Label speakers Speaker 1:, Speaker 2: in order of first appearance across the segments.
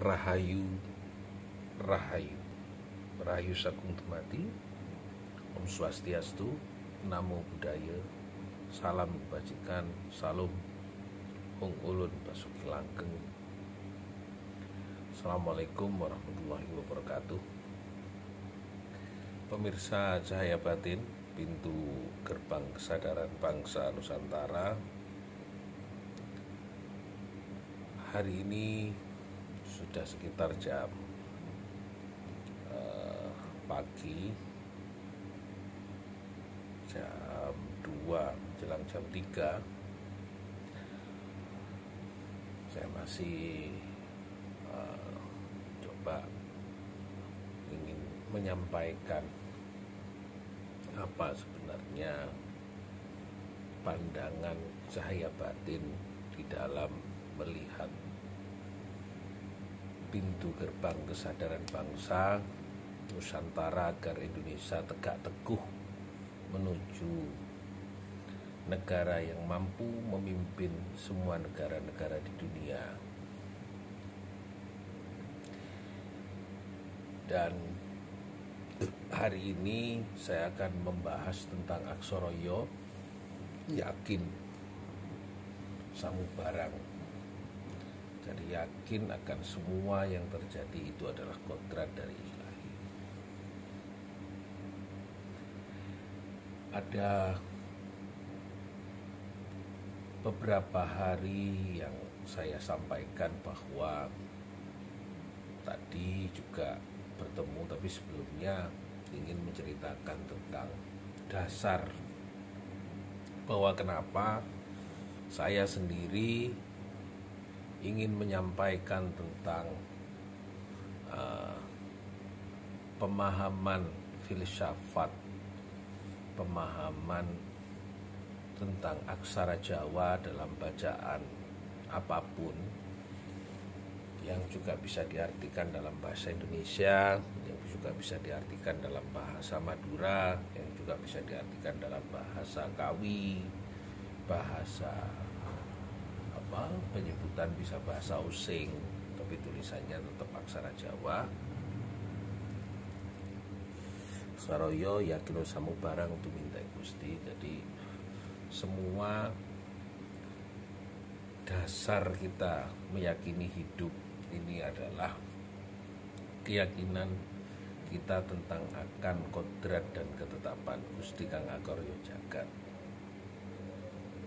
Speaker 1: Rahayu, Rahayu, Rahayu Sagung Dumadi, Om Swastiastu, Namo Buddhaya, Salam Kebajikan, Salam Hong Ulun Basuki Langgeng. Assalamualaikum warahmatullahi wabarakatuh. Pemirsa Cahaya Batin, pintu gerbang kesadaran bangsa Nusantara. Hari ini sudah sekitar jam pagi, jam 2 menjelang jam 3. Saya masih coba ingin menyampaikan apa sebenarnya pandangan cahaya batin di dalam melihat pintu gerbang kesadaran bangsa Nusantara agar Indonesia tegak teguh menuju negara yang mampu memimpin semua negara-negara di dunia. Dan hari ini saya akan membahas tentang Aksara yakin samubarang. Jadi yakin akan semua yang terjadi itu adalah kodrat dari Ilahi. Ada beberapa hari yang saya sampaikan bahwa tadi juga bertemu, tapi sebelumnya ingin menceritakan tentang dasar bahwa kenapa saya sendiri ingin menyampaikan tentang pemahaman filsafat, pemahaman tentang aksara Jawa dalam bacaan apapun, yang juga bisa diartikan dalam bahasa Indonesia, yang juga bisa diartikan dalam bahasa Madura, yang juga bisa diartikan dalam bahasa Kawi, bahasa penyebutan bisa bahasa Osing, tapi tulisannya tetap aksara Jawa. Saroyo yakin samubarang tuminta Gusti. Jadi semua dasar kita meyakini hidup ini adalah keyakinan kita tentang akan kodrat dan ketetapan Gusti Kang Agarya Jagat.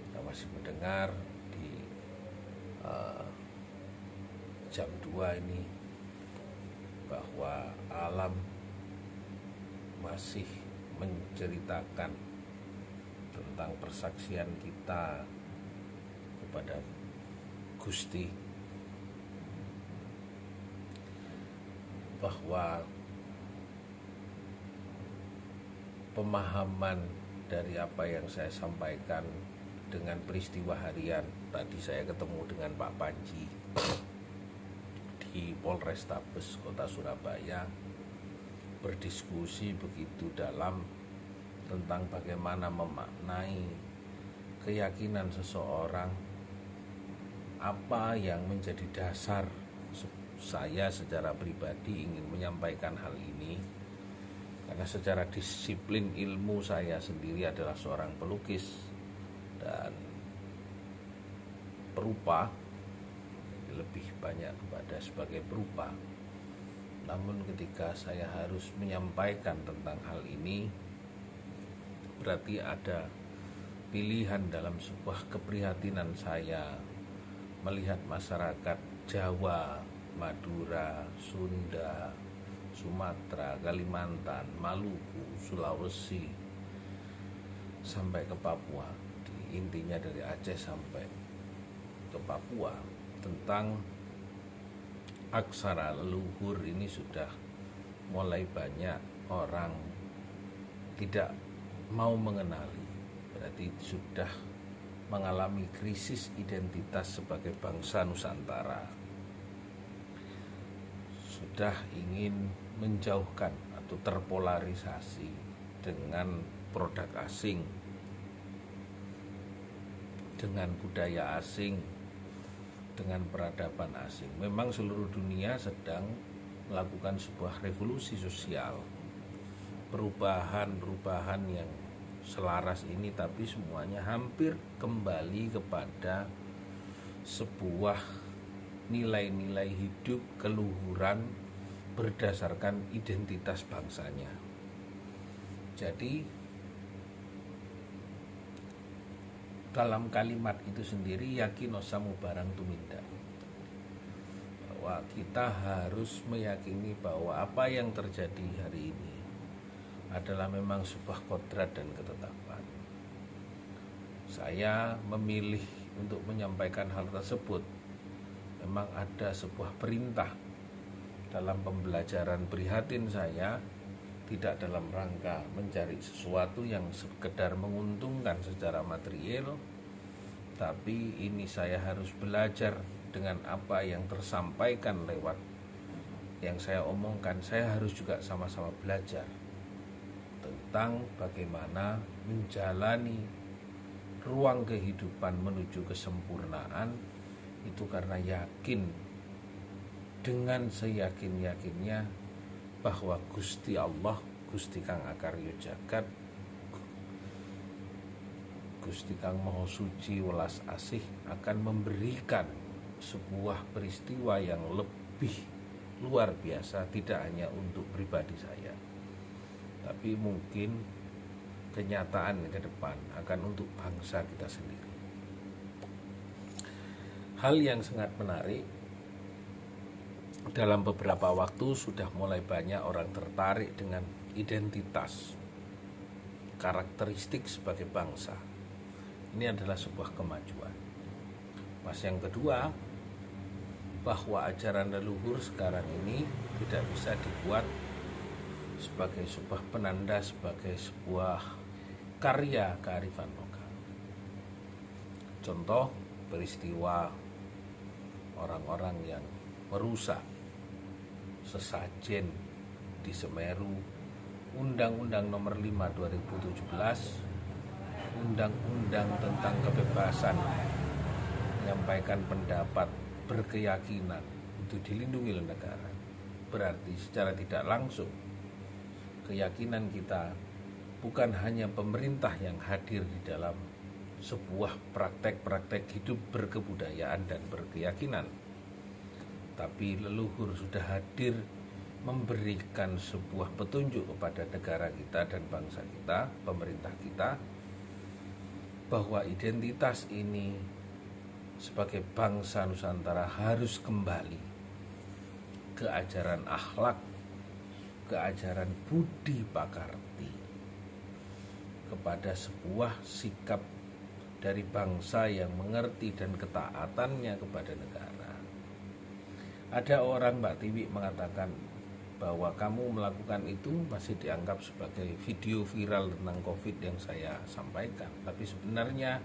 Speaker 1: Kita masih mendengar di jam 2 ini bahwa alam masih menceritakan tentang persaksian kita kepada Gusti, bahwa pemahaman dari apa yang saya sampaikan dengan peristiwa harian. Tadi saya ketemu dengan Pak Panji di Polrestabes Kota Surabaya, berdiskusi begitu dalam tentang bagaimana memaknai keyakinan seseorang, apa yang menjadi dasar saya secara pribadi ingin menyampaikan hal ini. Karena secara disiplin ilmu saya sendiri adalah seorang pelukis dan perupa, lebih banyak kepada sebagai perupa. Namun ketika saya harus menyampaikan tentang hal ini, berarti ada pilihan dalam sebuah keprihatinan saya melihat masyarakat Jawa, Madura, Sunda, Sumatera, Kalimantan, Maluku, Sulawesi, sampai ke Papua. Intinya dari Aceh sampai ke Papua, tentang aksara leluhur ini sudah mulai banyak orang tidak mau mengenali. Berarti sudah mengalami krisis identitas sebagai bangsa Nusantara, sudah ingin menjauhkan atau terpolarisasi dengan produk asing, dengan budaya asing, dengan peradaban asing. Memang seluruh dunia sedang melakukan sebuah revolusi sosial, perubahan yang selaras ini, tapi semuanya hampir kembali kepada sebuah nilai-nilai hidup keluhuran berdasarkan identitas bangsanya. Jadi dalam kalimat itu sendiri, yakin osamu barang tuminda, bahwa kita harus meyakini bahwa apa yang terjadi hari ini adalah memang sebuah kodrat dan ketetapan. Saya memilih untuk menyampaikan hal tersebut, memang ada sebuah perintah dalam pembelajaran prihatin saya, tidak dalam rangka mencari sesuatu yang sekedar menguntungkan secara material, tapi ini saya harus belajar dengan apa yang tersampaikan lewat yang saya omongkan. Saya harus juga sama-sama belajar tentang bagaimana menjalani ruang kehidupan menuju kesempurnaan itu, karena yakin dengan seyakin-yakinnya bahwa Gusti Allah, Gusti Kang Akarya Jagat, Gusti Kang Maha Suci welas asih akan memberikan sebuah peristiwa yang lebih luar biasa, tidak hanya untuk pribadi saya, tapi mungkin kenyataan ke depan akan untuk bangsa kita sendiri. Hal yang sangat menarik, dalam beberapa waktu sudah mulai banyak orang tertarik dengan identitas, karakteristik sebagai bangsa. Ini adalah sebuah kemajuan. Mas yang kedua, bahwa ajaran leluhur sekarang ini tidak bisa dibuat sebagai sebuah penanda, sebagai sebuah karya kearifan lokal. Contoh peristiwa orang-orang yang merusak sesajen di Semeru, Undang-Undang Nomor 5 2017, Undang-Undang tentang kebebasan menyampaikan pendapat, berkeyakinan, itu dilindungi oleh negara. Berarti secara tidak langsung keyakinan kita bukan hanya pemerintah yang hadir di dalam sebuah praktek-praktek hidup berkebudayaan dan berkeyakinan, tapi leluhur sudah hadir memberikan sebuah petunjuk kepada negara kita dan bangsa kita, pemerintah kita, bahwa identitas ini sebagai bangsa Nusantara harus kembali ke ajaran akhlak, ke ajaran budi pakarti, kepada sebuah sikap dari bangsa yang mengerti dan ketaatannya kepada negara. Ada orang, Mbak Tiwi, mengatakan bahwa kamu melakukan itu masih dianggap sebagai video viral tentang COVID yang saya sampaikan. Tapi sebenarnya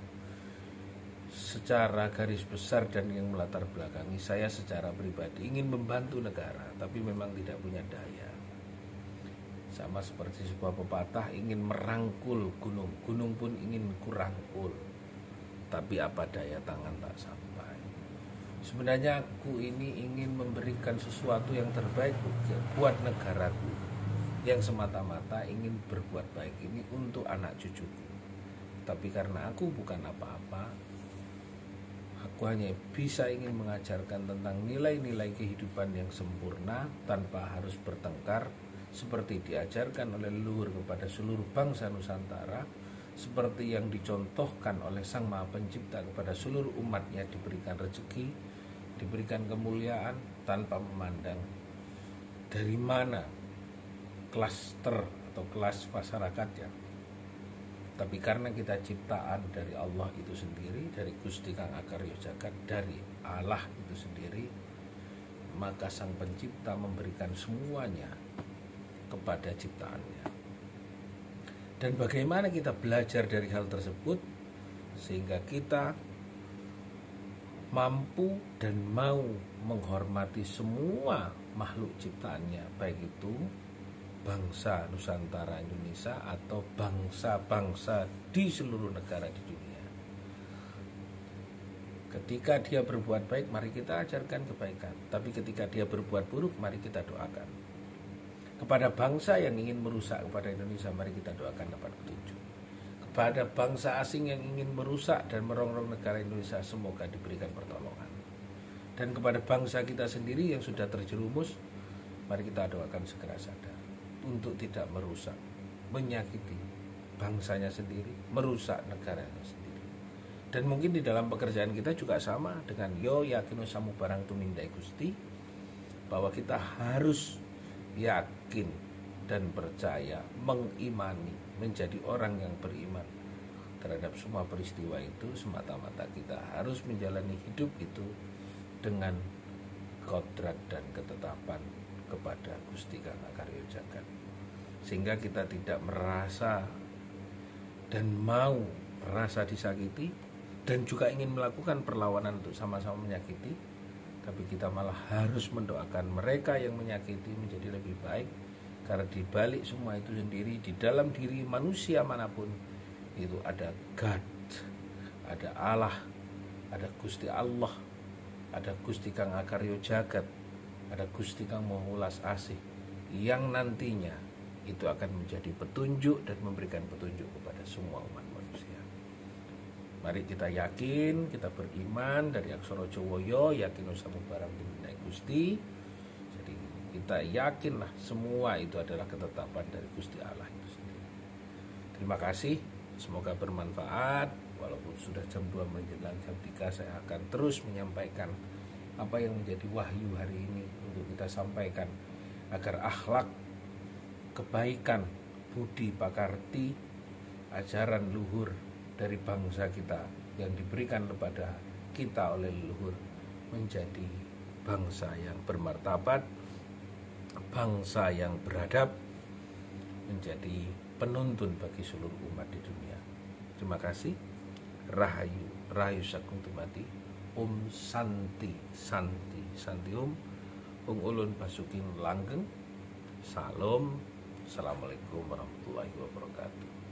Speaker 1: secara garis besar dan yang melatar belakangi, saya secara pribadi ingin membantu negara, tapi memang tidak punya daya. Sama seperti sebuah pepatah, ingin merangkul gunung, gunung pun ingin kurangkul, tapi apa daya tangan tak sampai. Sebenarnya aku ini ingin memberikan sesuatu yang terbaik buat negaraku, yang semata-mata ingin berbuat baik ini untuk anak cucuku. Tapi karena aku bukan apa-apa, aku hanya bisa ingin mengajarkan tentang nilai-nilai kehidupan yang sempurna tanpa harus bertengkar, seperti diajarkan oleh leluhur kepada seluruh bangsa Nusantara, seperti yang dicontohkan oleh Sang Maha Pencipta kepada seluruh umatnya, diberikan rezeki, diberikan kemuliaan tanpa memandang dari mana klaster atau kelas masyarakatnya. Tapi karena kita ciptaan dari Allah itu sendiri, dari Gusti Kang Akarya Jagat, dari Allah itu sendiri, maka Sang Pencipta memberikan semuanya kepada ciptaannya. Dan bagaimana kita belajar dari hal tersebut sehingga kita mampu dan mau menghormati semua makhluk ciptaannya, baik itu bangsa Nusantara Indonesia atau bangsa-bangsa di seluruh negara di dunia. Ketika dia berbuat baik, mari kita ajarkan kebaikan. Tapi ketika dia berbuat buruk, mari kita doakan. Kepada bangsa yang ingin merusak kepada Indonesia, mari kita doakan dapat petunjuk. Kepada bangsa asing yang ingin merusak dan merongrong negara Indonesia, semoga diberikan pertolongan. Dan kepada bangsa kita sendiri yang sudah terjerumus, mari kita doakan segera sadar untuk tidak merusak, menyakiti bangsanya sendiri, merusak negaranya sendiri. Dan mungkin di dalam pekerjaan kita juga sama dengan yo yakinu samu barang tumindai Gusti, bahwa kita harus yakin dan percaya, mengimani, menjadi orang yang beriman terhadap semua peristiwa itu. Semata-mata kita harus menjalani hidup itu dengan kodrat dan ketetapan kepada Gusti Kang Akarya Jagat, sehingga kita tidak merasa dan mau merasa disakiti dan juga ingin melakukan perlawanan untuk sama-sama menyakiti, tapi kita malah harus mendoakan mereka yang menyakiti menjadi lebih baik. Karena di balik semua itu sendiri, di dalam diri manusia manapun itu ada God, ada Allah, ada Gusti Allah, ada Gusti Kang Akarya Jagat, ada Gusti Kang Maha Welas Asih, yang nantinya itu akan menjadi petunjuk dan memberikan petunjuk kepada semua umat manusia. Mari kita yakin, kita beriman dari aksara Jawa yo yakinu samu barang tumindai Gusti. Jadi kita yakinlah semua itu adalah ketetapan dari Gusti Allah itu sendiri. Terima kasih, semoga bermanfaat. Walaupun sudah jam 2 menjelang jam 3, saya akan terus menyampaikan apa yang menjadi wahyu hari ini untuk kita sampaikan, agar akhlak, kebaikan, budi pakarti, ajaran luhur dari bangsa kita yang diberikan kepada kita oleh leluhur menjadi bangsa yang bermartabat, bangsa yang beradab, menjadi penuntun bagi seluruh umat di dunia. Terima kasih. Rahayu, Rahayu Sagung Tumati. Santi, Santi, Santi Ulun Basuking Langgeng. Salam. Assalamualaikum warahmatullahi wabarakatuh.